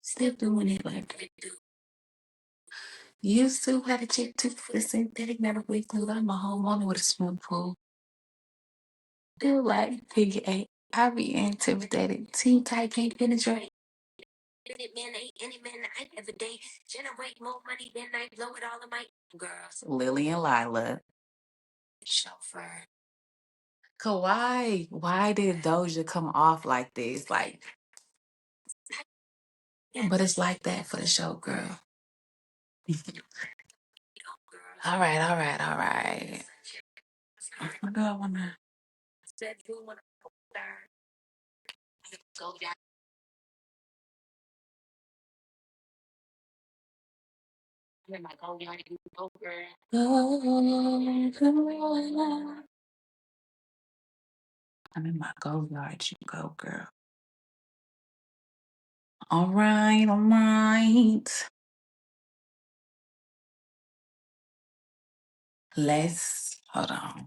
Still doing it like I do. Used to had a chick too for the synthetic metal wig glue. I'm a homeowner with a swimming pool. Still like figure eight. I be intimidated. Team tight can't penetrate. Any man ain't any man I ever day. Generate more money than I blow it all in my girls. Lily and Lila. Chauffeur. Kawhi, why did Doja come off like this? Like, but it's like that for the show, girl. All right, all right, all right. What do I wanna? I'm in my go yard. You go, girl. All right, all right. Let's hold on.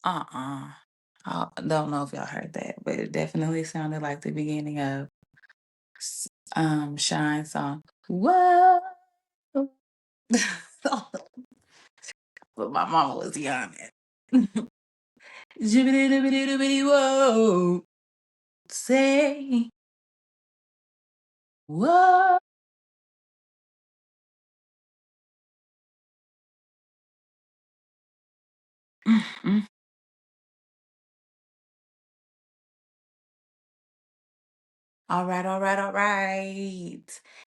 I don't know if y'all heard that, but it definitely sounded like the beginning of Shine's song. Whoa. But my mama was yawning. Whoa. Say whoa. Mm-mm. All right, all right, all right.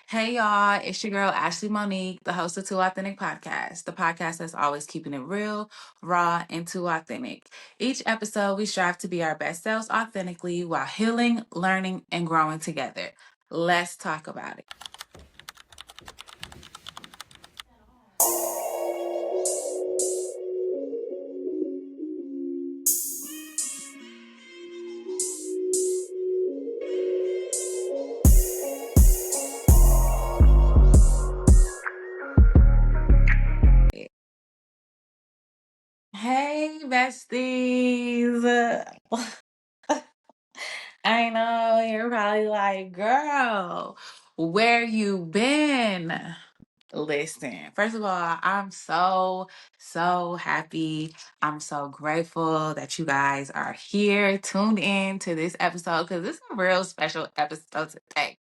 Hey, y'all. It's your girl, Ashley Monique, the host of Too Authentic Podcast, the podcast that's always keeping it real, raw, and too authentic. Each episode, we strive to be our best selves authentically while healing, learning, and growing together. Let's talk about it. Hey, besties. I know you're probably like, girl, where you been? Listen, first of all, I'm so happy. I'm so grateful that you guys are here, tuned in to this episode, because this is a real special episode today.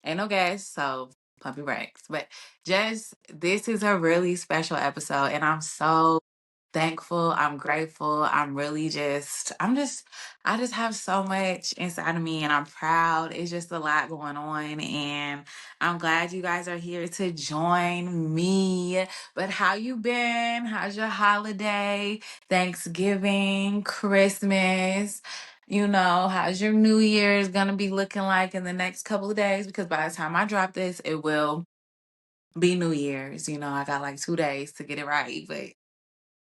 Ain't no guests, so pump your brakes. But just this is a really special episode, and I'm so thankful. I'm grateful. I just have so much inside of me and I'm proud. It's just a lot going on and I'm glad you guys are here to join me. But how you been? How's your holiday? Thanksgiving, Christmas? How's your New Year's gonna be looking like in the next couple of days? Because by the time I drop this, it will be New Year's. I got like 2 days to get it right, but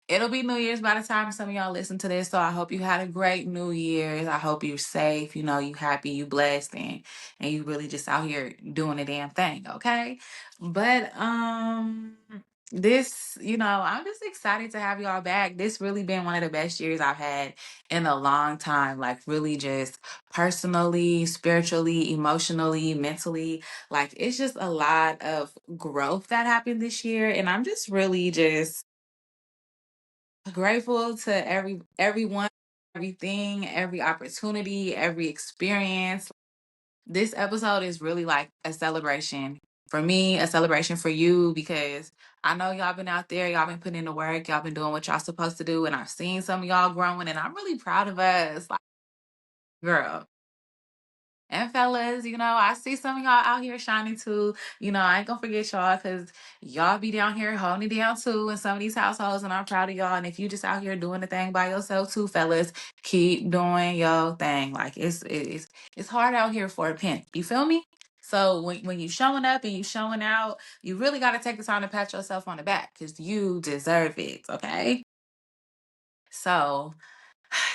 it'll be New Year's by the time some of y'all listen to this. So I hope you had a great New Year's. I hope you're safe, you happy, you blessed, and you really just out here doing a damn thing, okay? But this, I'm just excited to have y'all back. This really been one of the best years I've had in a long time. Like really just personally, spiritually, emotionally, mentally. Like it's just a lot of growth that happened this year. And I'm just really just grateful to everyone, everything, every opportunity, every experience. This episode is really like a celebration for me, a celebration for you, because I know y'all been out there, y'all been putting in the work, y'all been doing what y'all supposed to do, and I've seen some of y'all growing, and I'm really proud of us. Like, girl, and fellas, I see some of y'all out here shining too. I ain't gonna forget y'all because y'all be down here holding it down too in some of these households, and I'm proud of y'all. And if you just out here doing the thing by yourself too, fellas, keep doing your thing. Like it's hard out here for a pimp. You feel me? So when you showing up and you showing out, you really got to take the time to pat yourself on the back because you deserve it. Okay. So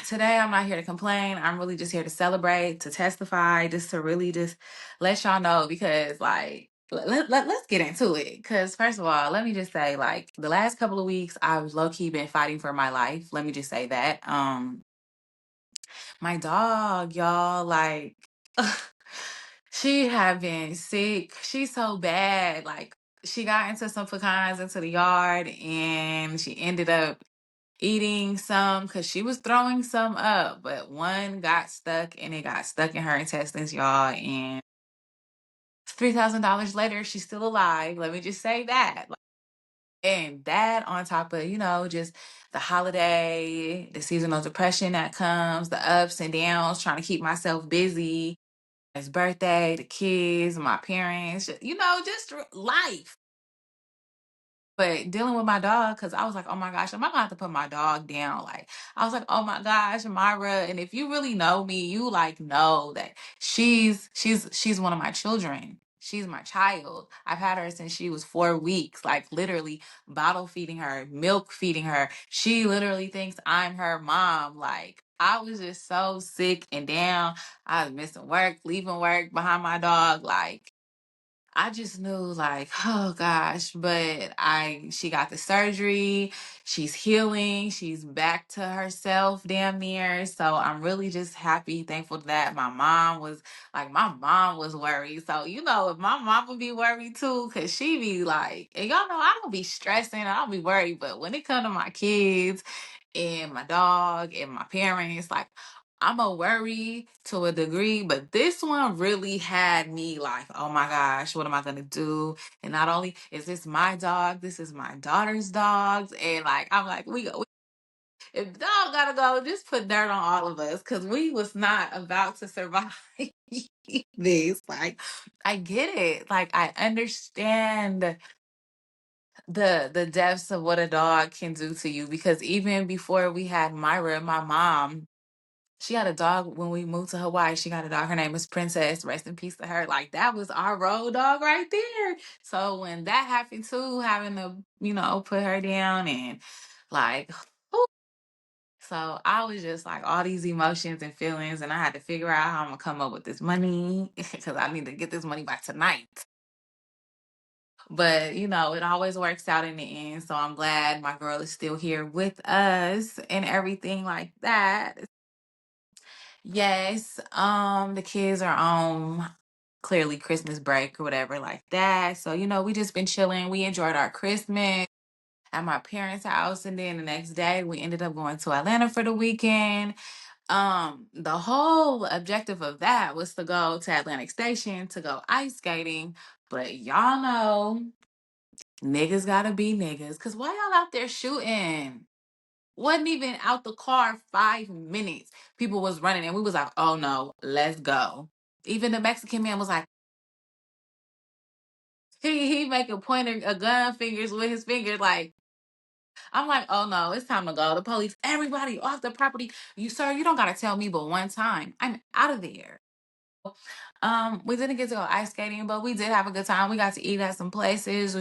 today I'm not here to complain. I'm really just here to celebrate, to testify, just to really just let y'all know because like let's get into it. Because first of all, let me just say like the last couple of weeks I've low-key been fighting for my life. Let me just say that. My dog, y'all, like She had been sick. She's so bad. Like she got into some pecans into the yard and she ended up eating some because she was throwing some up, but one got stuck and it got stuck in her intestines, y'all. And $3,000 later, she's still alive. Let me just say that. And that on top of, just the holiday, the seasonal depression that comes, the ups and downs, trying to keep myself busy. His birthday, the kids, my parents, just life. But dealing with my dog, because I was like, oh my gosh, am I gonna have to put my dog down? Like, I was like, oh my gosh, Myra. And if you really know me, you like know that she's one of my children. She's my child. I've had her since she was 4 weeks, like literally bottle feeding her, milk feeding her. She literally thinks I'm her mom. Like, I was just so sick and down. I was missing work, leaving work behind my dog. Like, I just knew like, oh gosh, but she got the surgery, she's healing, she's back to herself damn near. So I'm really just happy, thankful that my mom was worried. So, if my mom would be worried too, cause she be like, and y'all know I don't be stressing, I don't be worried, but when it come to my kids and my dog and my parents, like I'm a worry to a degree, but this one really had me like, oh my gosh, what am I gonna do? And not only is this my dog, this is my daughter's dogs, and like I'm like, if the dog gotta go, just put dirt on all of us, cause we was not about to survive this. Like, I get it, like I understand the depths of what a dog can do to you, because even before we had Myra, my mom. She had a dog when we moved to Hawaii. She got a dog. Her name is Princess. Rest in peace to her. Like that was our road dog right there. So when that happened too, having to, put her down and like, whew. So I was just like all these emotions and feelings, and I had to figure out how I'm gonna come up with this money because I need to get this money by tonight. But it always works out in the end. So I'm glad my girl is still here with us and everything like that. Yes, the kids are on clearly Christmas break or whatever like that. So, we just been chilling. We enjoyed our Christmas at my parents' house, and then the next day we ended up going to Atlanta for the weekend. The whole objective of that was to go to Atlantic Station to go ice skating. But y'all know niggas gotta be niggas. Cause why y'all out there shooting? Wasn't even out the car 5 minutes. People was running and we was like, oh no, let's go. Even the Mexican man was like, he making pointer a gun fingers with his fingers like I'm like, oh no, it's time to go. The police, everybody off the property. You sir, you don't gotta tell me but one time. I'm out of there. We didn't get to go ice skating, but we did have a good time. We got to eat at some places.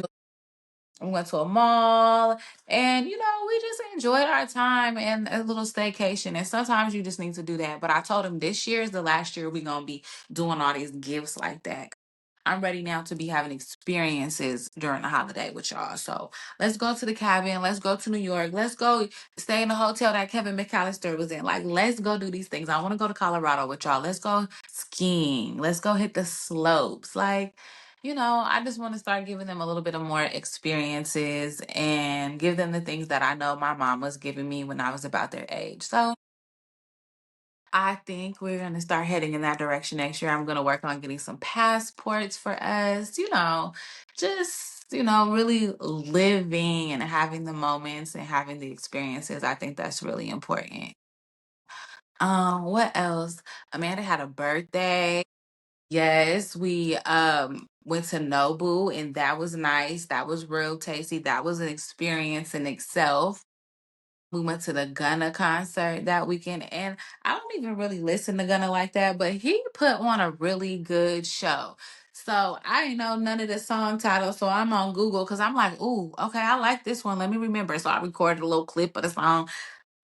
We went to a mall and, we just enjoyed our time and a little staycation. And sometimes you just need to do that. But I told him this year is the last year we're going to be doing all these gifts like that. I'm ready now to be having experiences during the holiday with y'all. So let's go to the cabin. Let's go to New York. Let's go stay in the hotel that Kevin McAllister was in. Like, let's go do these things. I want to go to Colorado with y'all. Let's go skiing. Let's go hit the slopes. Like, I just want to start giving them a little bit of more experiences and give them the things that I know my mom was giving me when I was about their age. So I think we're going to start heading in that direction next year. I'm going to work on getting some passports for us, just, really living and having the moments and having the experiences. I think that's really important. What else? Amanda had a birthday. Yes, we went to Nobu and that was nice. That was real tasty. That was an experience in itself. We went to the Gunna concert that weekend, and I don't even really listen to Gunna like that, but he put on a really good show. So I ain't know none of the song titles, so I'm on Google because I'm like, ooh, okay, I like this one. Let me remember. So I recorded a little clip of the song,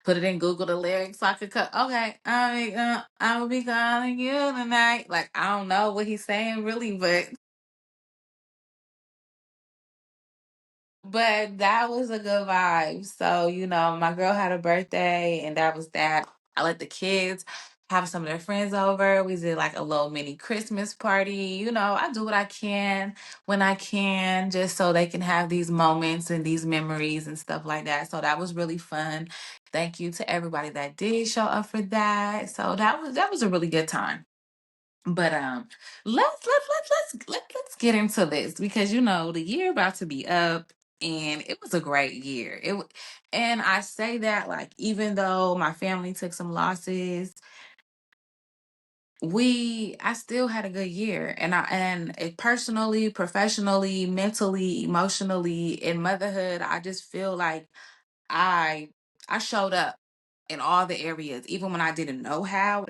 put it in Google the lyrics so I could cut. Okay, I will be calling you tonight. Like I don't know what he's saying really, but that was a good vibe. So, my girl had a birthday and that was that. I let the kids having some of their friends over. We did like a little mini Christmas party. I do what I can when I can, just so they can have these moments and these memories and stuff like that. So that was really fun. Thank you to everybody that did show up for that. So that was a really good time. But let's get into this, because the year about to be up, and it was a great year. And I say that, like, even though my family took some losses, I still had a good year, and it personally, professionally, mentally, emotionally, in motherhood, I just feel like I I showed up in all the areas, even when I didn't know how.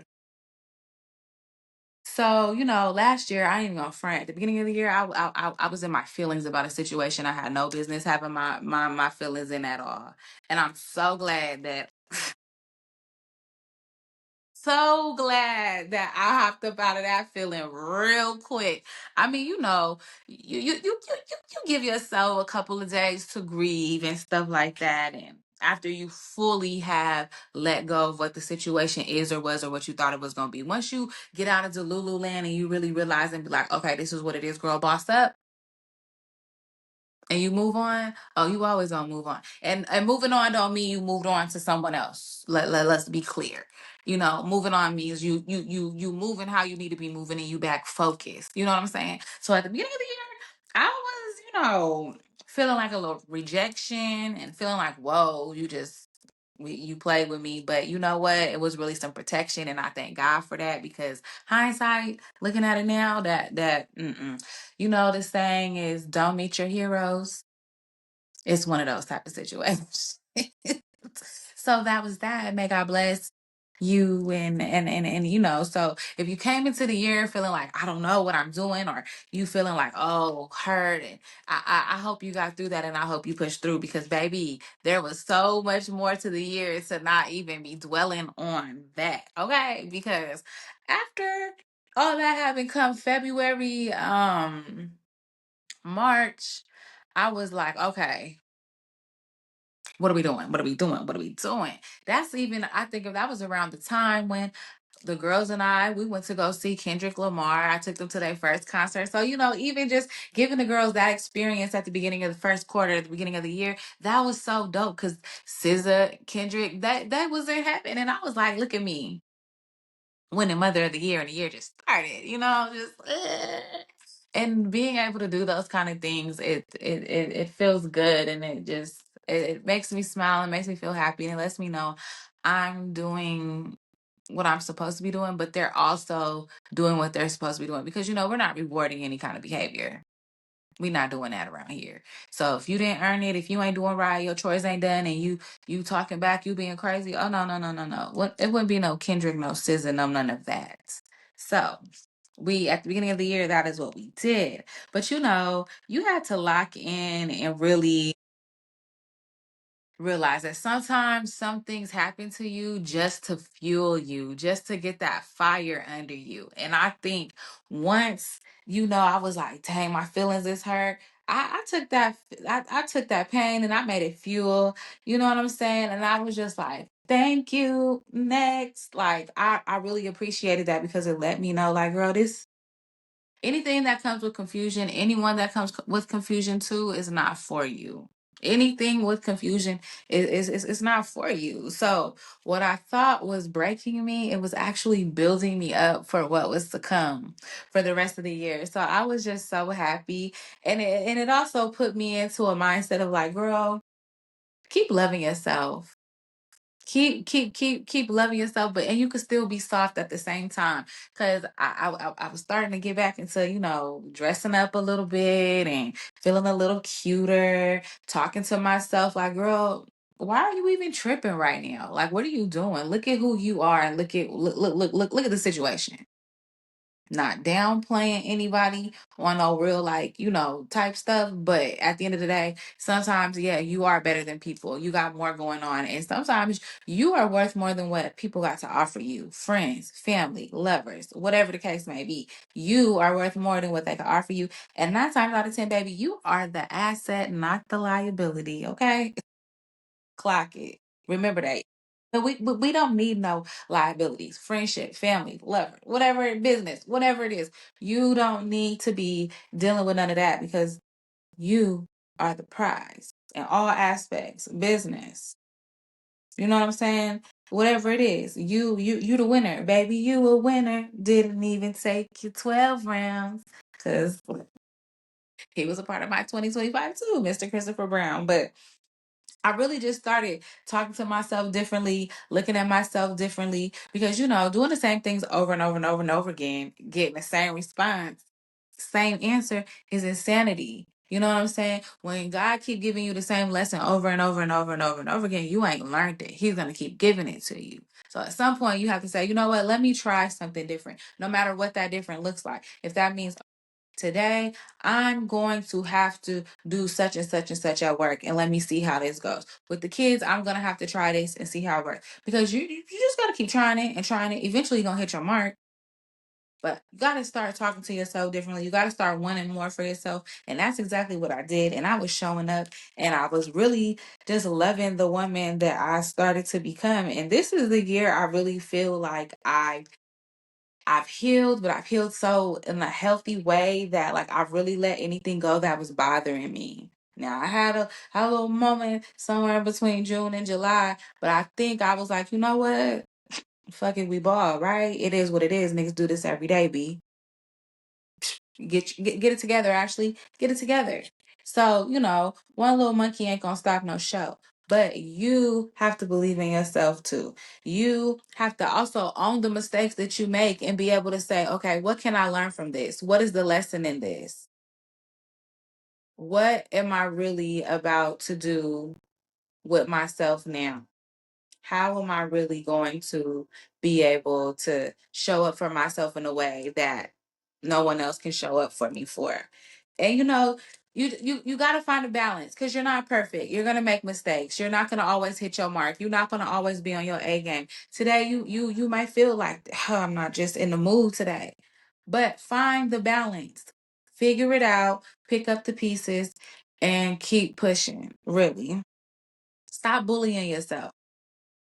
So, last year, I ain't even gonna front. At the beginning of the year, I was in my feelings about a situation I had no business having my feelings in at all. And I'm so glad that I hopped up out of that feeling real quick. I mean, you give yourself a couple of days to grieve and stuff like that, and after you fully have let go of what the situation is or was or what you thought it was gonna be. Once you get out of Delulu land and you really realize and be like, okay, this is what it is, girl, boss up, and you move on. Oh, you always gonna move on. And moving on don't mean you moved on to someone else. Let's be clear. Moving on means you moving how you need to be moving, and you back focused. You know what I'm saying? So at the beginning of the year, I was, feeling like a little rejection and feeling like, whoa, you played with me. But you know what? It was really some protection, and I thank God for that, because hindsight, looking at it now, this saying is, don't meet your heroes. It's one of those type of situations. So that was that. May God bless you, and so if you came into the year feeling like, I don't know what I'm doing, or you feeling like, oh, hurt, and I hope you got through that, and I hope you pushed through, because baby, there was so much more to the year to not even be dwelling on that. Okay? Because after all that happened, come February, March, I was like, okay, what are we doing? What are we doing? What are we doing? That's even, I think, if that was around the time when the girls and we went to go see Kendrick Lamar. I took them to their first concert. So, even just giving the girls that experience at the beginning of the first quarter, at the beginning of the year, that was so dope, because SZA, Kendrick, that was in heaven. And I was like, look at me, winning Mother of the Year, and the year just started, just and being able to do those kind of things, it feels good, and it makes me smile and makes me feel happy, and it lets me know I'm doing what I'm supposed to be doing, but they're also doing what they're supposed to be doing, because we're not rewarding any kind of behavior. We're not doing that around here. So if you didn't earn it, if you ain't doing right, your chores ain't done, and you talking back, you being crazy. Oh, no, no, no, no, no. It wouldn't be no Kendrick, no SZA, no none of that. So we, at the beginning of the year, that is what we did. But you had to lock in and really realize that sometimes some things happen to you just to fuel you, just to get that fire under you. And I think once, I was like, dang, my feelings is hurt. I took I took that pain and I made it fuel. You know what I'm saying? And I was just like, thank you. Next. Like, I really appreciated that, because it let me know, like, girl, this anything that comes with confusion, anyone that comes with confusion too, is not for you. Anything with confusion is not for you. So what I thought was breaking me, it was actually building me up for what was to come for the rest of the year. So I was just so happy. And it also put me into a mindset of like, girl, keep loving yourself. Keep loving yourself, but and you could still be soft at the same time. Because I was starting to get back into dressing up a little bit and feeling a little cuter, talking to myself like, girl, why are you even tripping right now? Like, what are you doing? Look at who you are, and look at the situation. Not downplaying anybody on no real, like, type stuff, but at the end of the day, sometimes, yeah, you are better than people. You got more going on, and sometimes you are worth more than what people got to offer you. Friends, family, lovers, whatever the case may be, you are worth more than what they can offer you. And 9 times out of 10, baby, you are the asset, not the liability. Okay, clock it. Remember that. we don't need no liabilities, friendship, family, lover, whatever, business, whatever it is. You don't need to be dealing with none of that because you are the prize in all aspects, business. You know what I'm saying? Whatever it is, you the winner, baby. You a winner. Didn't even take you 12 rounds because he was a part of my 2025 too, Mr. Christopher Brown. But I really just started talking to myself differently, looking at myself differently, because doing the same things over and over and over and over again, getting the same response, same answer is insanity. You know what I'm saying? When God keep giving you the same lesson over and over and over and over and over again, you ain't learned it. He's gonna keep giving it to you. So at some point you have to say, you know what, let me try something different. No matter what that different looks like. If that means today I'm going to have to do such and such and such at work, and let me see how this goes. With the kids, I'm gonna have to try this and see how it works. Because you just gotta keep trying it and trying it. Eventually you're gonna hit your mark. But you gotta start talking to yourself differently. You gotta start wanting more for yourself. And that's exactly what I did. And I was showing up and I was really just loving the woman that I started to become. And this is the year I really feel like I've healed, but I've healed so in a healthy way that like I've really let anything go that was bothering me. Now I had a little moment somewhere in between June and July, but I think I was like, you know what? Fuck it, we ball, right? It is what it is. Niggas do this every day, B. Get it together, Ashley. Get it together. So, one little monkey ain't gonna stop no show. But you have to believe in yourself too. You have to also own the mistakes that you make and be able to say, okay, what can I learn from this? What is the lesson in this? What am I really about to do with myself now? How am I really going to be able to show up for myself in a way that no one else can show up for me for? And you got to find a balance because you're not perfect. You're going to make mistakes. You're not going to always hit your mark. You're not going to always be on your A game. Today you might feel like, oh, I'm not just in the mood today. But find the balance. Figure it out, pick up the pieces and keep pushing. Really. Stop bullying yourself.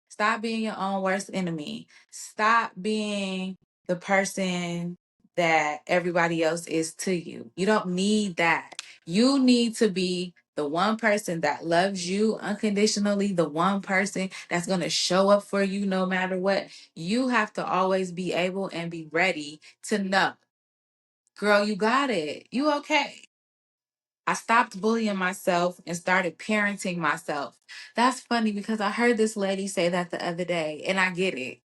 Stop being your own worst enemy. Stop being the person that everybody else is to you. You don't need that. You need to be the one person that loves you unconditionally, the one person that's going to show up for you no matter what. You have to always be able and be ready to know, girl, you got it. You okay. I stopped bullying myself and started parenting myself. That's funny because I heard this lady say that the other day, and I get it.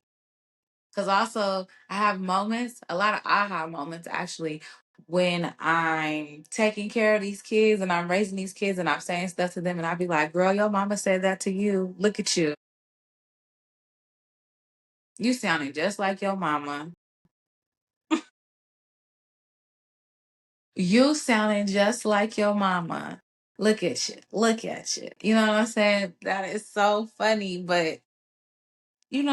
Because also, I have moments, a lot of aha moments actually, when I'm taking care of these kids and I'm raising these kids and I'm saying stuff to them, and I'll be like, girl, your mama said that to you. Look at you. You sounding just like your mama. You sounding just like your mama. Look at you. Look at you. You know what I'm saying? That is so funny, but you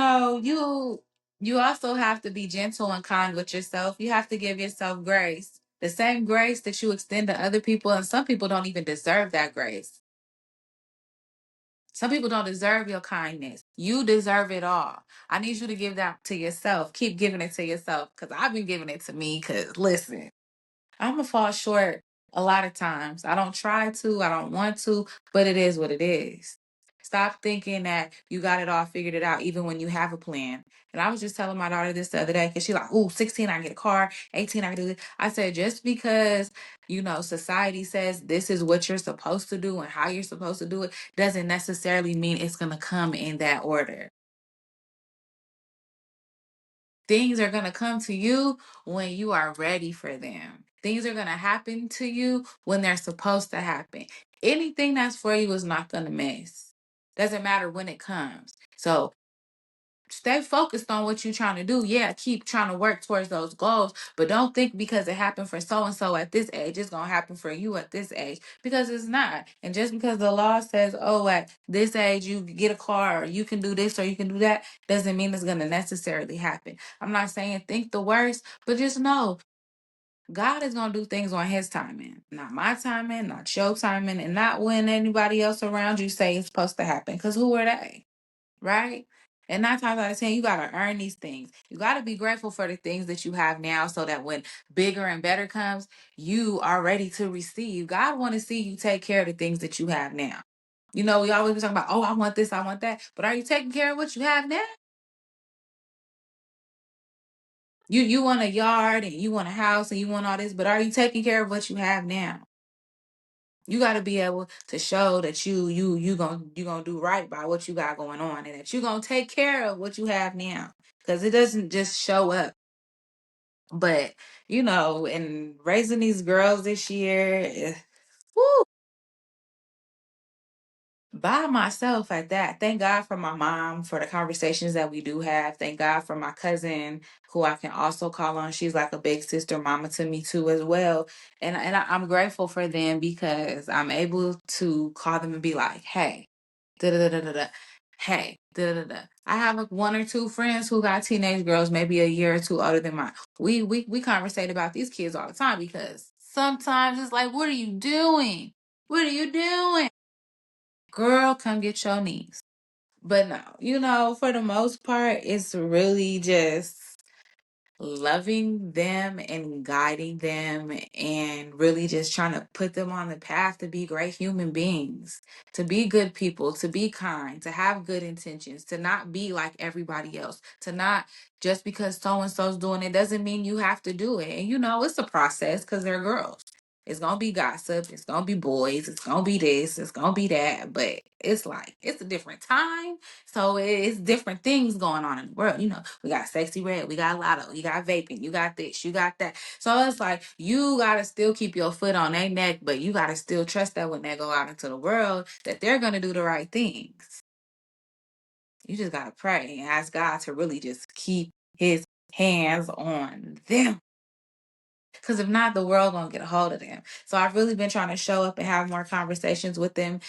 also have to be gentle and kind with yourself. You have to give yourself grace. The same grace that you extend to other people, and some people don't even deserve that grace. Some people don't deserve your kindness. You deserve it all. I need you to give that to yourself. Keep giving it to yourself because I've been giving it to me because listen, I'm gonna fall short a lot of times. I don't try to, I don't want to, but it is what it is. Stop thinking that you got it all figured it out, even when you have a plan. And I was just telling my daughter this the other day because she's like, "Ooh, 16, I can get a car. 18, I can do this." I said, just because society says this is what you're supposed to do and how you're supposed to do it, doesn't necessarily mean it's gonna come in that order. Things are going to come to you when you are ready for them. Things are going to happen to you when they're supposed to happen. Anything that's for you is not going to miss. Doesn't matter when it comes. So stay focused on what you're trying to do. Yeah, keep trying to work towards those goals, but don't think because it happened for so and so at this age, it's gonna happen for you at this age because it's not. And just because the law says, oh, at this age you get a car or you can do this or you can do that, doesn't mean it's gonna necessarily happen. I'm not saying think the worst, but just know God is gonna do things on His timing, not my timing, not your timing, and not when anybody else around you say it's supposed to happen. Because who are they, right? And 9 times out of 10, you got to earn these things. You got to be grateful for the things that you have now so that when bigger and better comes, you are ready to receive. God want to see you take care of the things that you have now. You know, we always be talking about, oh, I want this, I want that. But are you taking care of what you have now? You want a yard and you want a house and you want all this, but are you taking care of what you have now? You got to be able to show that you gonna do right by what you got going on, and that you gonna take care of what you have now, because it doesn't just show up. But in raising these girls this year, woo, by myself at that. Thank God for my mom, for the conversations that we do have. Thank God for my cousin, who I can also call on. She's like a big sister mama to me too as well. I'm grateful for them because I'm able to call them and be like, hey, da da da da da. Hey, da da da. I have like one or two friends who got teenage girls, maybe a year or two older than mine. We conversate about these kids all the time because sometimes it's like, what are you doing? What are you doing? Girl, come get your niece. But no, for the most part, it's really just loving them and guiding them and really just trying to put them on the path to be great human beings, to be good people, to be kind, to have good intentions, to not be like everybody else, to not just because so and so's doing it doesn't mean you have to do it. And it's a process because they're girls. It's gonna be gossip, it's gonna be boys, it's gonna be this, it's gonna be that, but it's like it's a different time, so it's different things going on in the world. We got Sexy Red, we got Lotto, you got vaping, you got this, you got that. So it's like you gotta still keep your foot on their neck, but you gotta still trust that when they go out into the world, that they're gonna do the right things. You just gotta pray and ask God to really just keep his hands on them. Because if not, the world gonna get a hold of them. So I've really been trying to show up and have more conversations with them.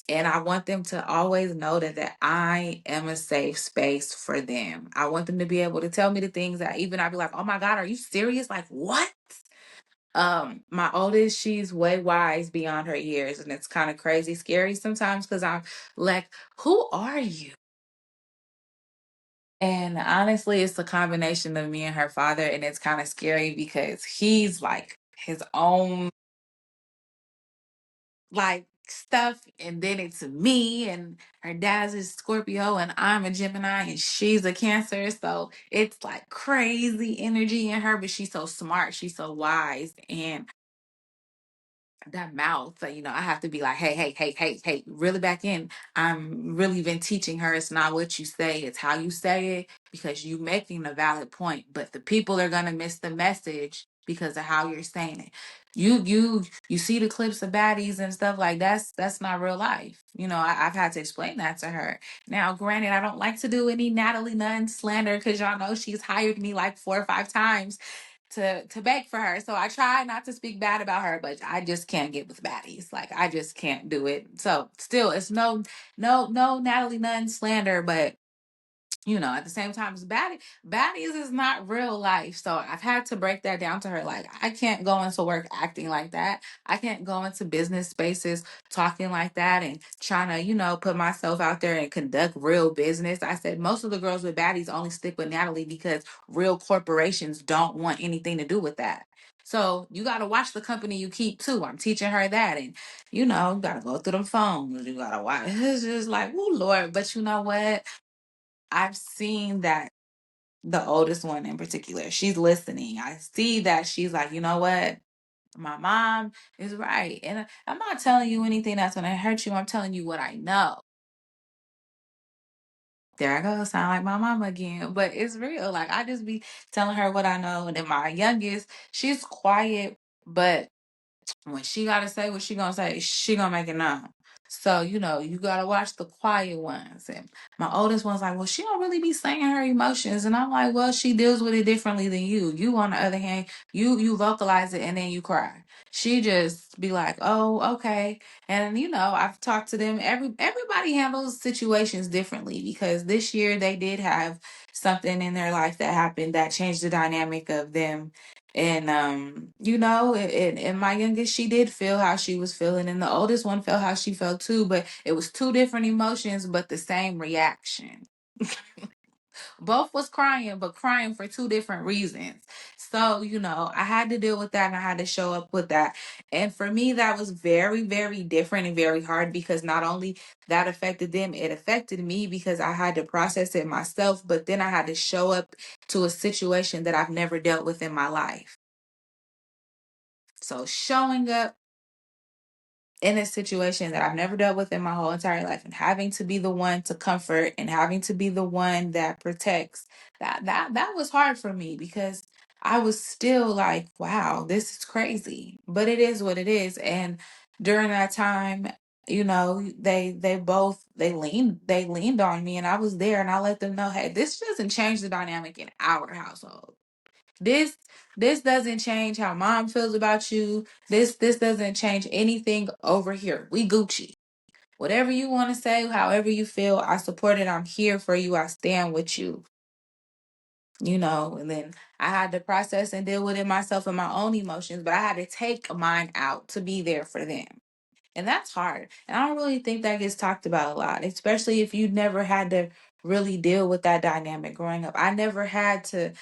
And I want them to always know that I am a safe space for them. I want them to be able to tell me the things that even I'd be like, oh my God, are you serious? Like what? My oldest, she's way wise beyond her years, and it's kind of crazy, scary sometimes because I'm like, who are you? And honestly, it's a combination of me and her father, and it's kind of scary because he's like his own like stuff, and then it's me, and her dad's a Scorpio and I'm a Gemini and she's a Cancer, so it's like crazy energy in her, but she's so smart, she's so wise, and that mouth, I have to be like, hey, hey, hey, hey, hey, really back in. I'm really been teaching her it's not what you say, it's how you say it, because you making a valid point, but the people are gonna miss the message because of how you're saying it. You see the clips of baddies and stuff like that's not real life. I've had to explain that to her. Now, granted, I don't like to do any Natalie Nunn slander because y'all know she's hired me like 4 or 5 times to beg for her. So I try not to speak bad about her, but I just can't get with baddies. Like I just can't do it. So still, it's no Natalie Nunn slander, but at the same time, it's baddies is not real life. So I've had to break that down to her. Like, I can't go into work acting like that. I can't go into business spaces talking like that and trying to, put myself out there and conduct real business. I said most of the girls with baddies only stick with Natalie because real corporations don't want anything to do with that. So you got to watch the company you keep too. I'm teaching her that. And, got to go through the phones. You got to watch. It's just like, oh, Lord. But you know what? I've seen that the oldest one in particular, she's listening. I see that she's like, you know what? My mom is right. And I'm not telling you anything that's going to hurt you. I'm telling you what I know. There I go. Sound like my mama again. But it's real. Like, I just be telling her what I know. And then my youngest, she's quiet, but when she gotta say what she gonna say, she gonna make it known. So, you gotta watch the quiet ones. And my oldest one's like, well, she don't really be saying her emotions. And I'm like, well, she deals with it differently than you. You, on the other hand, you vocalize it and then you cry. She just be like, oh, okay. And I've talked to them. Everybody handles situations differently because this year they did have something in their life that happened that changed the dynamic of them. And and my youngest, she did feel how she was feeling, and the oldest one felt how she felt too, but it was two different emotions, but the same reaction. Both was crying, but crying for two different reasons. So, I had to deal with that and I had to show up with that. And for me, that was very, very different and very hard because not only that affected them, it affected me because I had to process it myself, but then I had to show up to a situation that I've never dealt with in my life. So showing up in a situation that I've never dealt with in my whole entire life and having to be the one to comfort and having to be the one that protects, that was hard for me because I was still like, wow, this is crazy. But it is what it is. And during that time, they leaned on me and I was there and I let them know, hey, this doesn't change the dynamic in our household. This this doesn't change how mom feels about you. This doesn't change anything over here. We Gucci. Whatever you want to say, however you feel, I support it. I'm here for you. I stand with you. And then I had to process and deal with it myself and my own emotions, but I had to take mine out to be there for them. And that's hard. And I don't really think that gets talked about a lot, especially if you never had to really deal with that dynamic growing up. I never had to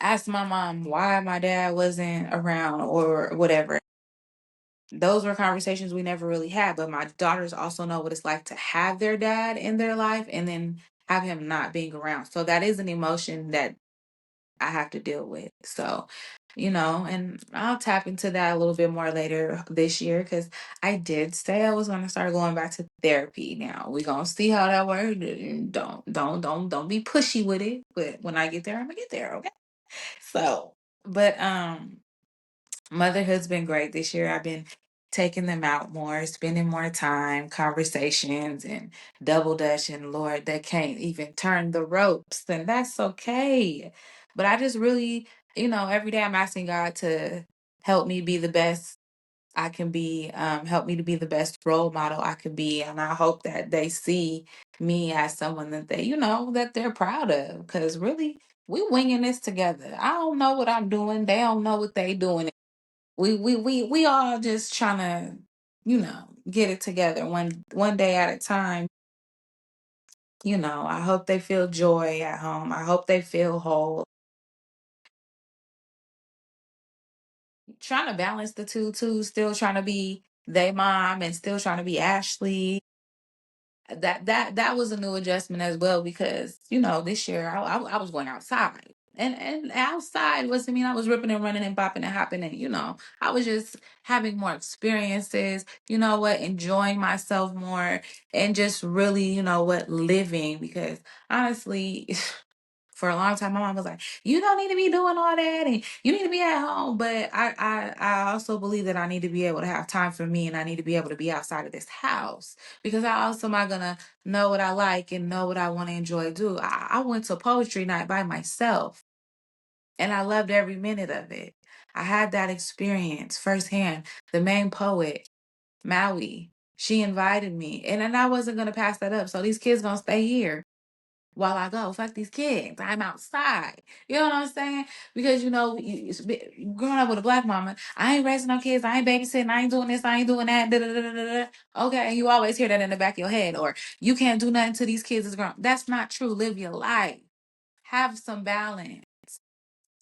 ask my mom why my dad wasn't around or whatever. Those were conversations we never really had, but my daughters also know what it's like to have their dad in their life and then have him not being around. So that is an emotion that I have to deal with. So, and I'll tap into that a little bit more later this year because I did say I was going to start going back to therapy. Now we're going to see how that works. Don't be pushy with it. But when I get there, I'm going to get there. Okay. So, but motherhood's been great this year. I've been taking them out more, spending more time, conversations, and double dutch. And Lord, they can't even turn the ropes, and that's okay. But I just really, every day I'm asking God to help me be the best I can be, help me to be the best role model I can be. And I hope that they see me as someone that that they're proud of. Because really, we winging this together. I don't know what I'm doing. They don't know what they doing. We all just trying to, get it together one day at a time. I hope they feel joy at home. I hope they feel whole. Trying to balance the two too, still trying to be they mom and still trying to be Ashley. That was a new adjustment as well because this year I was going outside and outside wasn't mean I was ripping and running and bopping and hopping and I was just having more experiences, enjoying myself more and just really living because honestly for a long time, my mom was like, "You don't need to be doing all that, and you need to be at home." But I also believe that I need to be able to have time for me, and I need to be able to be outside of this house because I also am I gonna know what I like and know what I want to enjoy do. I went to poetry night by myself, and I loved every minute of it. I had that experience firsthand. The main poet, Maui, she invited me, and then I wasn't gonna pass that up. So these kids gonna stay here while I go. Fuck these kids. I'm outside. You know what I'm saying? Because growing up with a black mama, I ain't raising no kids. I ain't babysitting. I ain't doing this. I ain't doing that. Da, da, da, da, da, da. Okay, and you always hear that in the back of your head, or you can't do nothing to these kids is grown. That's not true. Live your life. Have some balance.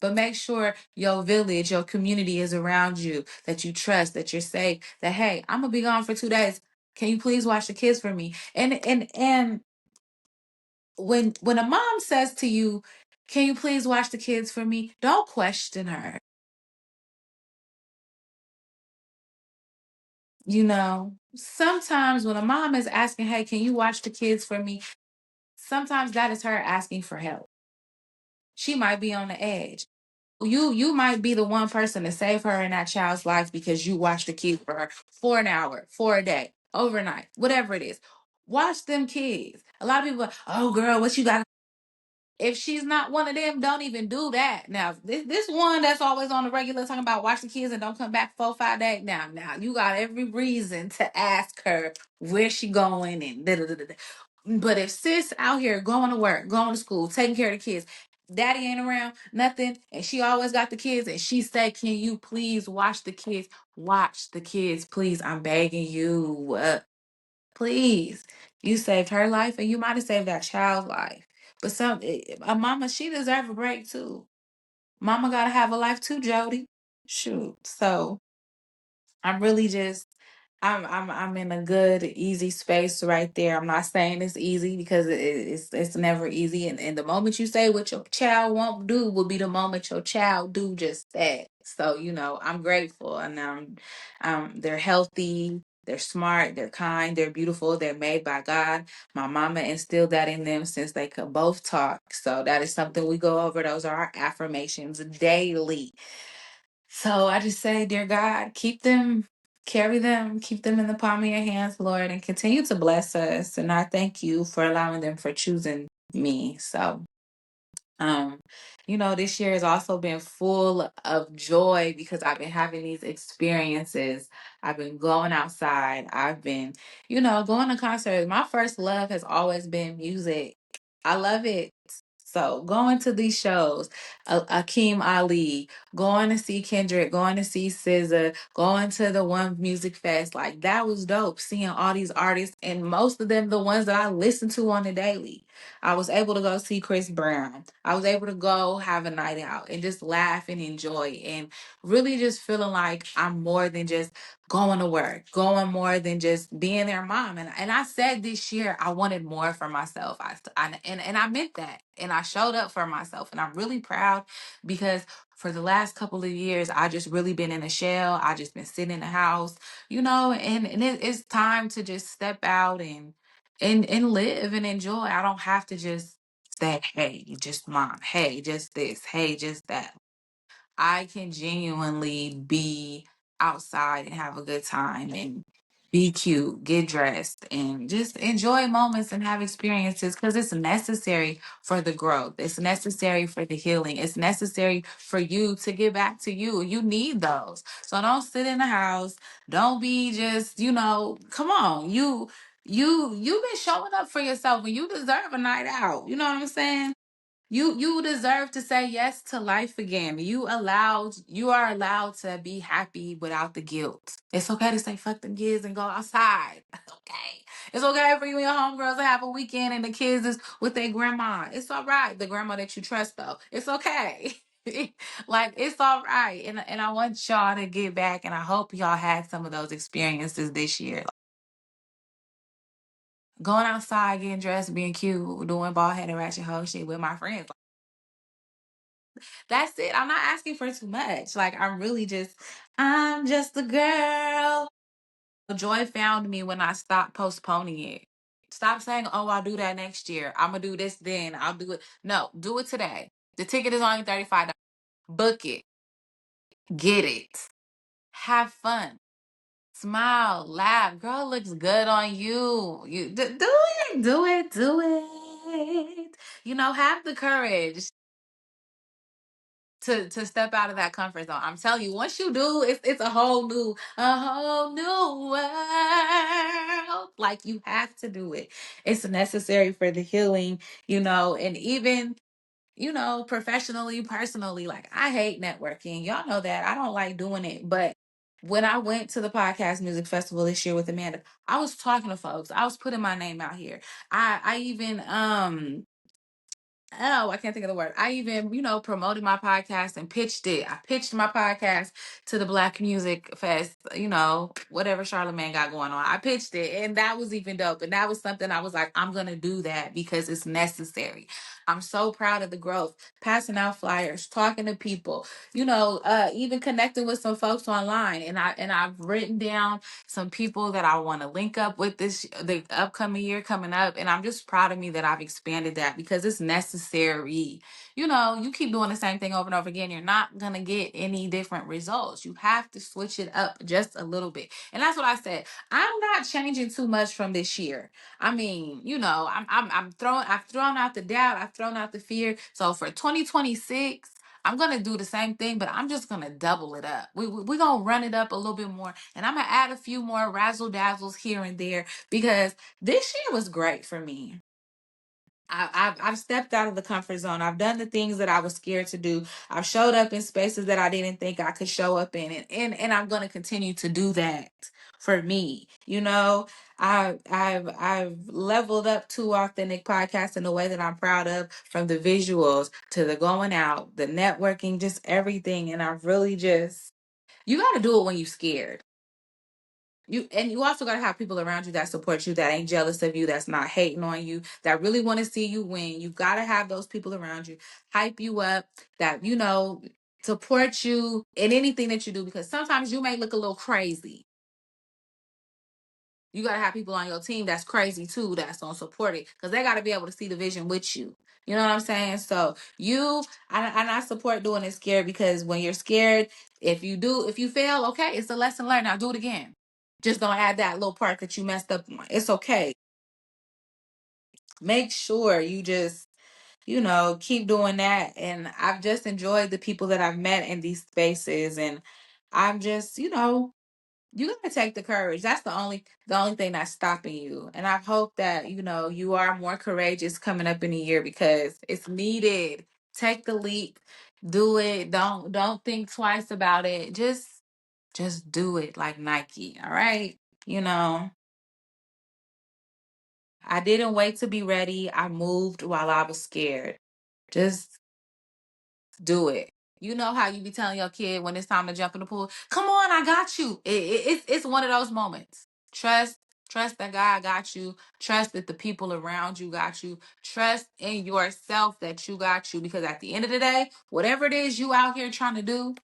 But make sure your village, your community is around you, that you trust, that you're safe, that hey, I'm gonna be gone for 2 days. Can you please watch the kids for me? And when a mom says to you, "Can you please watch the kids for me?" Don't question her. Sometimes when a mom is asking, "Hey, can you watch the kids for me?" Sometimes that is her asking for help. She might be on the edge. You might be the one person to save her in that child's life because you watch the kids for her for an hour, for a day, overnight, whatever it is. Watch them kids. A lot of people are, "Oh girl, what you got?" If she's not one of them, don't even do that. Now, this one that's always on the regular talking about watch the kids and don't come back 4 5 days. Now you got every reason to ask her where she going and da da da da. But if sis out here going to work, going to school, taking care of the kids, daddy ain't around, nothing, and she always got the kids, and she say, "Can you please watch the kids? Watch the kids, please. I'm begging you, please." You saved her life, and you might have saved that child's life. But a mama, she deserve a break too. Mama gotta have a life too, Jody. Shoot. So I'm really just I'm in a good, easy space right there. I'm not saying it's easy because it's never easy. And the moment you say what your child won't do will be the moment your child do just that. So, I'm grateful, and they're healthy, they're smart, they're kind, they're beautiful, they're made by God. My mama instilled that in them since they could both talk. So that is something we go over. Those are our affirmations daily. So I just say, dear God, keep them, carry them, keep them in the palm of your hands, Lord, and continue to bless us. And I thank you for allowing them, for choosing me. So, um, this year has also been full of joy because I've been having these experiences. I've been going outside. I've been, going to concerts. My first love has always been music. I love it. So going to these shows, Akeem Ali, going to see Kendrick, going to see SZA, going to the One Music Fest, like that was dope. Seeing all these artists, and most of them the ones that I listen to on the daily. I was able to go see Chris Brown. I was able to go have a night out and just laugh and enjoy, and really just feeling like I'm more than just going to work, going more than just being their mom. And I said this year I wanted more for myself. And I meant that. And I showed up for myself. And I'm really proud because for the last couple of years, I just really been in a shell. I just been sitting in the house, it's time to just step out and live and enjoy. I don't have to just say, hey, just mom, hey, just this, hey, just that. I can genuinely be outside and have a good time and be cute, get dressed, and just enjoy moments and have experiences because it's necessary for the growth. It's necessary for the healing. It's necessary for you to get back to you. You need those. So don't sit in the house. Don't be just, come on. You've been showing up for yourself and you deserve a night out. You know what I'm saying? You deserve to say yes to life again. You are allowed to be happy without the guilt. It's okay to say fuck them kids and go outside. Okay. It's okay for you and your homegirls to have a weekend and the kids is with their grandma. It's all right. The grandma that you trust though. It's okay. Like it's all right. And I want y'all to get back, and I hope y'all had some of those experiences this year. Going outside, getting dressed, being cute, doing bald headed ratchet hoe shit with my friends. That's it. I'm not asking for too much. Like I'm just a girl. Joy found me when I stopped postponing it. Stop saying, "Oh, I'll do that next year. I'm gonna do this then. I'll do it." No, do it today. The ticket is only $35. Book it. Get it. Have fun. Smile. Laugh. Girl, looks good on you. You do it. Do it. Do it. Have the courage to step out of that comfort zone. I'm telling you, once you do, it's a whole new world. Like you have to do it. It's necessary for the healing, and even, professionally, personally, like I hate networking. Y'all know that. I don't like doing it. But when I went to the podcast music festival this year with Amanda, I was talking to folks. I was putting my name out here. I even I can't think of the word. I even, promoted my podcast and pitched it. I pitched my podcast to the Black Music Fest, whatever Charlemagne got going on. I pitched it, and that was even dope. And that was something I was like, I'm going to do that because it's necessary. I'm so proud of the growth, passing out flyers, talking to people, even connecting with some folks online. And I've written down some people that I want to link up with the upcoming year coming up. And I'm just proud of me that I've expanded that because it's necessary. You keep doing the same thing over and over again, you're not going to get any different results. You have to switch it up just a little bit. And that's what I said. I'm not changing too much from this year. I mean, I've thrown out the doubt, I've thrown out the fear. So for 2026, I'm gonna do the same thing, but I'm just gonna double it up. We're gonna run it up a little bit more, and I'm gonna add a few more razzle dazzles here and there because this year was great for me. I've stepped out of the comfort zone. I've done the things that I was scared to do. I've showed up in spaces that I didn't think I could show up in, and I'm gonna continue to do that for me. I've leveled up to Authentic Podcast in a way that I'm proud of, from the visuals to the going out, the networking, just everything. And I've really just, you got to do it when you're scared. You also got to have people around you that support you, that ain't jealous of you, that's not hating on you, that really want to see you win. You got to have those people around you, hype you up, that support you in anything that you do, because sometimes you may look a little crazy. You got to have people on your team that's crazy too, that's gonna support it, because they got to be able to see the vision with you. You know what I'm saying? So I support doing it scared, because when you're scared, if you fail, okay, it's a lesson learned. Now do it again. Just don't add that little part that you messed up on. It's okay. Make sure you just, keep doing that. And I've just enjoyed the people that I've met in these spaces. And I'm just, you gotta take the courage. That's the only thing that's stopping you. And I hope that, you are more courageous coming up in a year, because it's needed. Take the leap. Do it. Don't think twice about it. Just do it, like Nike. All right. I didn't wait to be ready. I moved while I was scared. Just do it. You know how you be telling your kid when it's time to jump in the pool, come on, I got you. It's one of those moments. Trust that God got you. Trust that the people around you got you. Trust in yourself that you got you. Because at the end of the day, whatever it is you out here trying to do,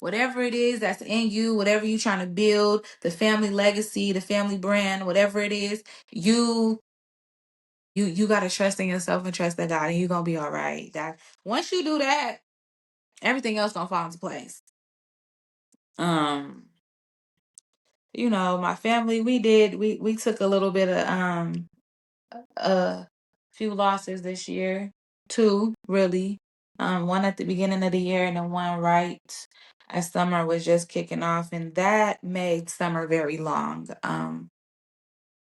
whatever it is that's in you, whatever you trying to build, the family legacy, the family brand, whatever it is, you gotta trust in yourself and trust that God, and you're gonna be all right. That once you do that, everything else gonna fall into place. Um, my family, we took a little bit of a few losses this year. Two, really. One at the beginning of the year and then one right as summer was just kicking off, and that made summer very long.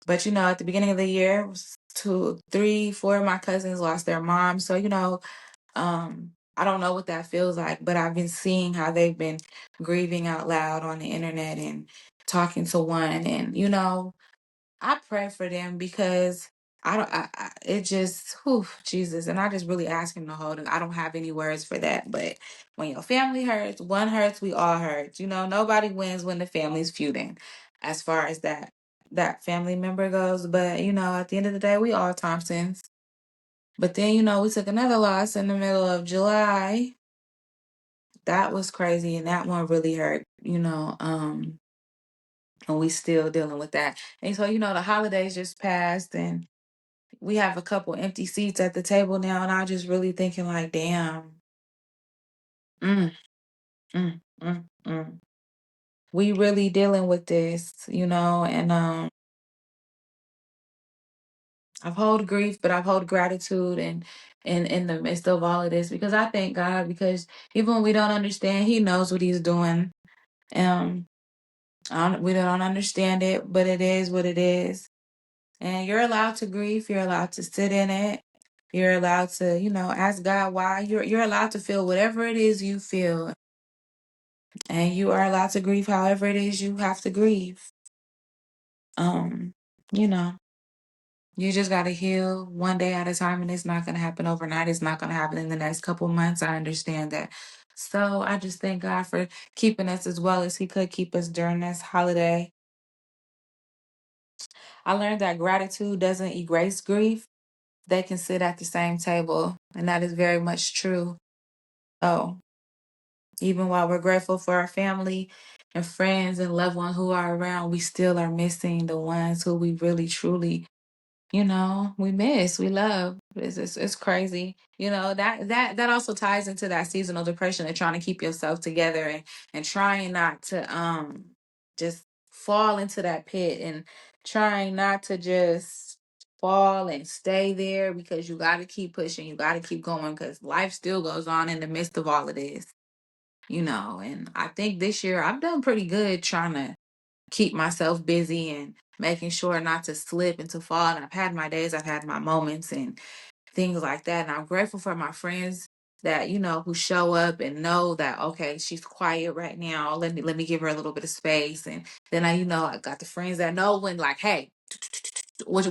But at the beginning of the year, it was two, three, four of my cousins lost their mom. So, I don't know what that feels like, but I've been seeing how they've been grieving out loud on the internet and talking to one. And, I pray for them, because it just, whew, Jesus. And I just really ask him to hold it. I don't have any words for that. But when your family hurts, one hurts, we all hurt. Nobody wins when the family's feuding, as far as that family member goes. But, at the end of the day, we all Thompsons. But then, we took another loss in the middle of July. That was crazy, and that one really hurt, and we still dealing with that. And so, the holidays just passed, and we have a couple empty seats at the table now, and I just really thinking like, damn, mm, mm, mm, mm. We really dealing with this, and I've hold grief, but I've hold gratitude, and in the midst of all of this, because I thank God, because even when we don't understand, He knows what He's doing. Um, we don't understand it, but it is what it is. And you're allowed to grieve. You're allowed to sit in it. You're allowed to, ask God why. You're allowed to feel whatever it is you feel, and you are allowed to grieve however it is you have to grieve. You know, you just got to heal one day at a time, and it's not going to happen overnight. It's not going to happen in the next couple months. I understand that. So I just thank God for keeping us as well as He could keep us during this holiday. I learned that gratitude doesn't erase grief. They can sit at the same table, and that is very much true. So even while we're grateful for our family and friends and loved ones who are around, we still are missing the ones who we really truly, we miss, we love. It's crazy. That also ties into that seasonal depression and trying to keep yourself together, and trying not to just fall into that pit, and trying not to just fall and stay there, because you got to keep pushing, you got to keep going, because life still goes on in the midst of all of this. And I think this year I've done pretty good trying to keep myself busy and making sure not to slip and to fall. And I've had my days, I've had my moments and things like that. And I'm grateful for my friends that, who show up and know that, okay, she's quiet right now. Let me give her a little bit of space. And then I got the friends that know when, like, hey, what you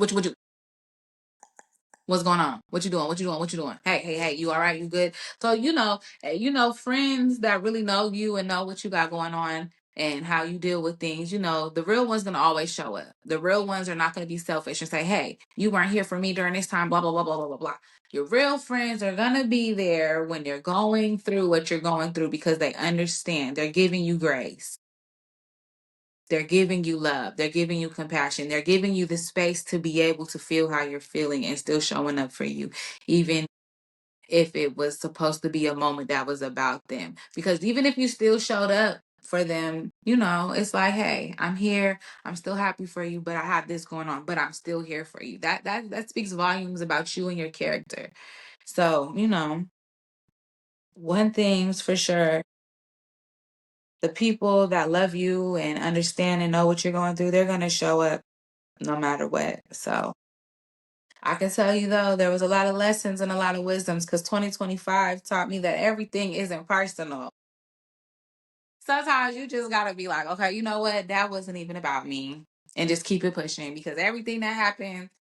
what's going on? What you doing? What you doing? What you doing? Hey, hey, hey, you all right? You good? So, friends that really know you and know what you got going on and how you deal with things, the real one's gonna always show up. The real ones are not gonna be selfish and say, hey, you weren't here for me during this time, blah, blah, blah, blah, blah, blah, blah. Your real friends are gonna be there when you're going through what you're going through because they understand. They're giving you grace. They're giving you love. They're giving you compassion. They're giving you the space to be able to feel how you're feeling and still showing up for you, even if it was supposed to be a moment that was about them. Because even if you still showed up for them, it's like, hey, I'm here. I'm still happy for you, but I have this going on, but I'm still here for you. That speaks volumes about you and your character. So, one thing's for sure, the people that love you and understand and know what you're going through, they're going to show up no matter what. So I can tell you though, there was a lot of lessons and a lot of wisdoms because 2025 taught me that everything isn't personal. Sometimes you just gotta be like, okay, you know what? That wasn't even about me. And just keep it pushing because everything that happens,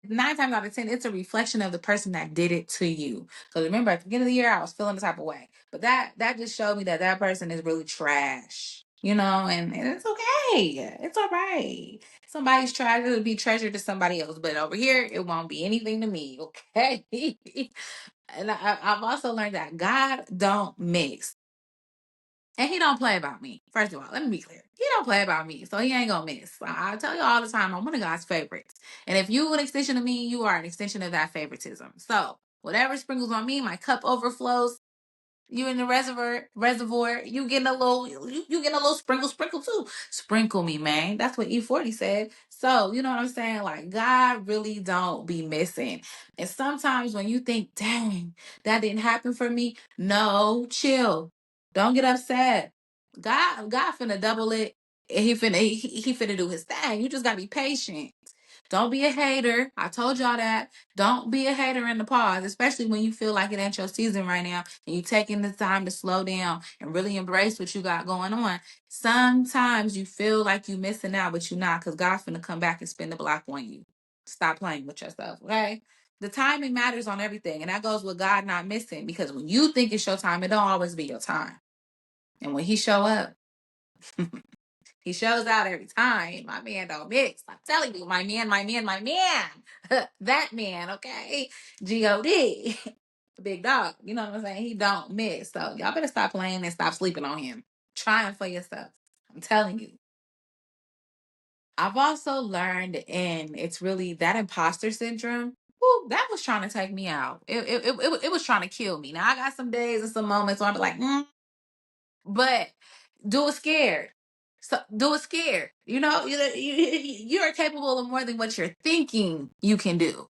9 times out of 10, it's a reflection of the person that did it to you. Because remember, at the beginning of the year, I was feeling the type of way, but that just showed me that person is really trash, and it's okay. It's all right. Somebody's trash to be treasured to somebody else, but over here, it won't be anything to me. Okay. And I've also learned that God don't mix. And he don't play about me. First of all, let me be clear. He don't play about me, so he ain't gonna miss. I tell you all the time, I'm one of God's favorites. And if you an extension of me, you are an extension of that favoritism. So whatever sprinkles on me, my cup overflows. You in the reservoir, you getting a little, you getting a little sprinkle too. Sprinkle me, man. That's what E40 said. So you know what I'm saying? Like God really don't be missing. And sometimes when you think, dang, that didn't happen for me, no, chill. Don't get upset. God finna double it. And he finna do his thing. You just gotta be patient. Don't be a hater. I told y'all that. Don't be a hater in the pause, especially when you feel like it ain't your season right now and you taking the time to slow down and really embrace what you got going on. Sometimes you feel like you missing out, but you're not because God's finna come back and spin the block on you. Stop playing with yourself, okay? The timing matters on everything, and that goes with God not missing because when you think it's your time, it don't always be your time. And when he show up, he shows out every time. My man don't mix. I'm telling you, my man, my man, my man. That man, okay? G-O-D. Big dog. You know what I'm saying? He don't miss. So y'all better stop playing and stop sleeping on him. Trying for yourself. I'm telling you. I've also learned, and it's really that imposter syndrome. Woo, that was trying to take me out. It was trying to kill me. Now I got some days and some moments where I'm like, but do it scared. So do it scared. You are capable of more than what you're thinking you can do.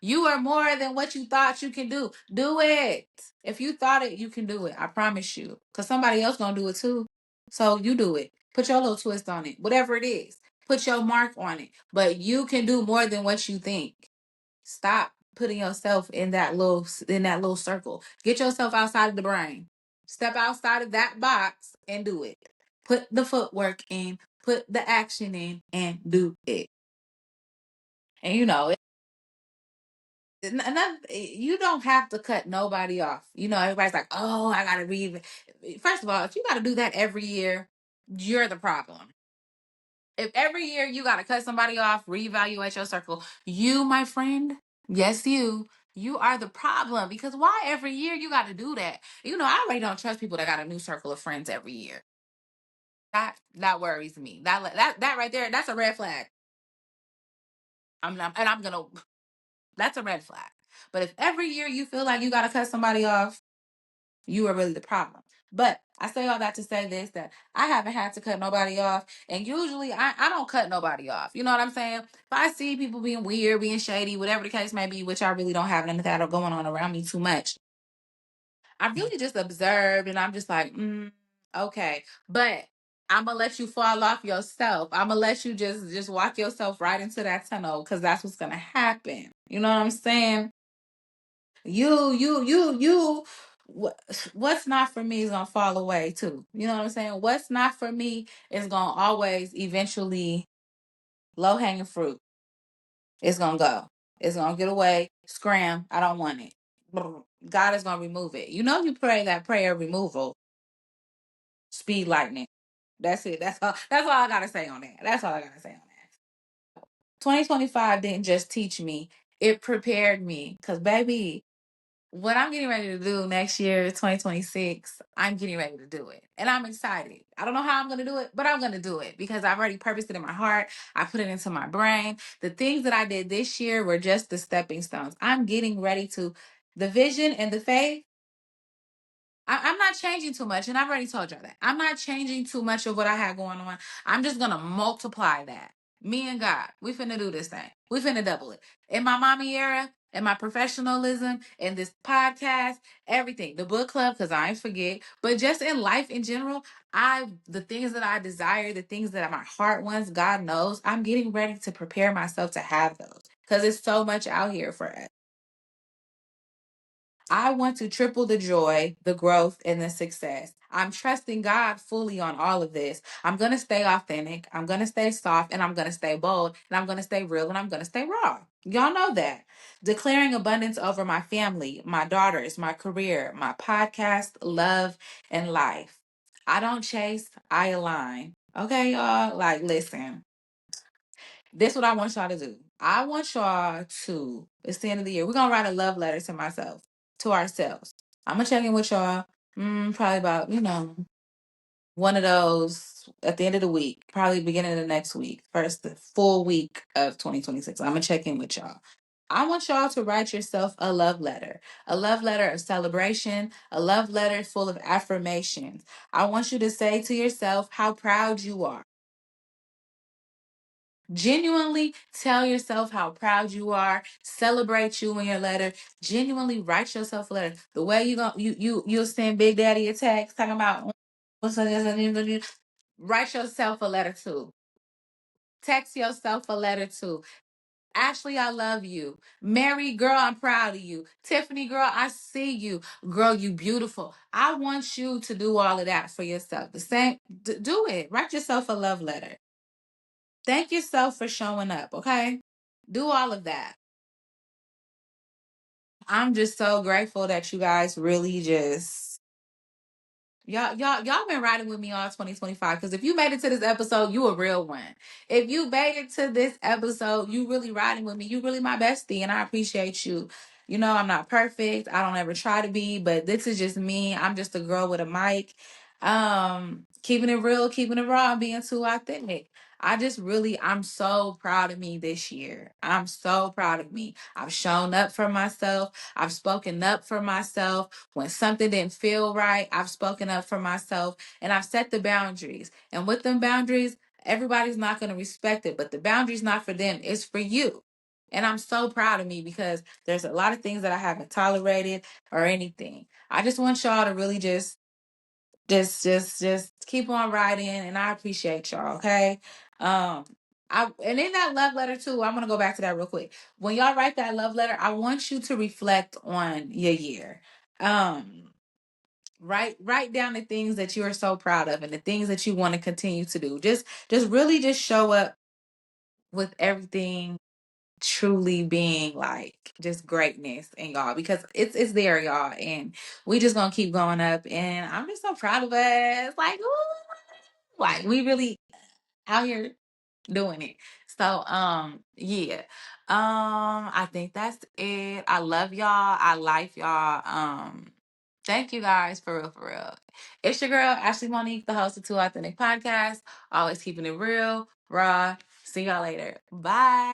You are more than what you thought you can do. Do it. If you thought it, you can do it. I promise you. Because somebody else gonna do it too. So you do it. Put your little twist on it. Whatever it is. Put your mark on it. But you can do more than what you think. Stop putting yourself in that little circle. Get yourself outside of the brain. Step outside of that box and do it. Put the footwork in, put the action in, and do it. And you don't have to cut nobody off. Everybody's like, oh, I gotta read. First of all, if you gotta do that every year, you're the problem. If every year you gotta cut somebody off, reevaluate your circle, you, my friend, yes, you are the problem. Because why every year you gotta do that? I already don't trust people that got a new circle of friends every year. That worries me. That right there, that's a red flag. I'm gonna. That's a red flag. But if every year you feel like you gotta cut somebody off, you are really the problem. But I say all that to say this, that I haven't had to cut nobody off. And usually I don't cut nobody off. You know what I'm saying? If I see people being weird, being shady, whatever the case may be, which I really don't have none of that going on around me too much, I really just observed and I'm just like, okay. But I'm gonna let you fall off yourself. I'm gonna let you just walk yourself right into that tunnel because that's what's gonna happen. You know what I'm saying? You. What's not for me is gonna fall away too. You know what I'm saying? What's not for me is gonna always eventually low hanging fruit. It's gonna go. It's gonna get away. Scram. I don't want it. God is gonna remove it. You know, you pray that prayer removal, speed lightning. That's it. That's all I gotta say on that. That's all I gotta say on that. 2025 didn't just teach me; it prepared me. Cause baby, what I'm getting ready to do next year, 2026, I'm getting ready to do it. And I'm excited. I don't know how I'm going to do it, but I'm going to do it because I've already purposed it in my heart. I put it into my brain. The things that I did this year were just the stepping stones. I'm getting ready to, the vision and the faith. I'm not changing too much. And I've already told y'all that. I'm not changing too much of what I had going on. I'm just going to multiply that. Me and God, we finna do this thing. We finna double it. In my mommy era, in my professionalism, in this podcast, everything. The book club, because I ain't forget. But just in life in general, the things that I desire, the things that my heart wants, God knows, I'm getting ready to prepare myself to have those. Because it's so much out here for us. I want to triple the joy, the growth, and the success. I'm trusting God fully on all of this. I'm going to stay authentic. I'm going to stay soft and I'm going to stay bold and I'm going to stay real and I'm going to stay raw. Y'all know that. Declaring abundance over my family, my daughters, my career, my podcast, love, and life. I don't chase, I align. Okay, y'all? Like, listen. This is what I want y'all to do. I want y'all to, it's the end of the year. We're gonna write a love letter to myself, to ourselves. I'm gonna check in with y'all. Probably about, one of those at the end of the week, probably beginning of the next week, first the full week of 2026. I'm gonna check in with y'all. I want y'all to write yourself a love letter of celebration, a love letter full of affirmations. I want you to say to yourself how proud you are. Genuinely tell yourself how proud you are. Celebrate you in your letter. Genuinely write yourself a letter. The way you'll send Big Daddy a text talking about what's this. Write yourself a letter too. Text yourself a letter too. Ashley, I love you. Mary, girl, I'm proud of you. Tiffany, girl, I see you. Girl, you beautiful. I want you to do all of that for yourself. The same, do it. Write yourself a love letter. Thank yourself for showing up, okay? Do all of that. I'm just so grateful that you guys really just y'all been riding with me all 2025 because if you made it to this episode, you a real one. If you made it to this episode, you really riding with me. You really my bestie and I appreciate you. You know, I'm not perfect. I don't ever try to be, but this is just me. I'm just a girl with a mic. Keeping it real, keeping it raw, and being too authentic. I'm so proud of me this year. I'm so proud of me. I've shown up for myself. I've spoken up for myself. When something didn't feel right, I've spoken up for myself and I've set the boundaries. And with them boundaries, everybody's not going to respect it, but the boundary's not for them, it's for you. And I'm so proud of me because there's a lot of things that I haven't tolerated or anything. I just want y'all to really just keep on riding and I appreciate y'all, okay? And in that love letter too, I'm gonna go back to that real quick. When y'all write that love letter, I want you to reflect on your year. Um, write down the things that you are so proud of and the things that you want to continue to do. Just really just show up with everything truly being like just greatness in y'all because it's there, y'all, and we just gonna keep going up and I'm just so proud of us. Like, ooh, like we really out here doing it. So yeah. I think that's it. I love y'all. I like y'all. Thank you guys for real, for real. It's your girl, Ashley Monique, the host of Two Authentic Podcast. Always keeping it real, raw. See y'all later. Bye.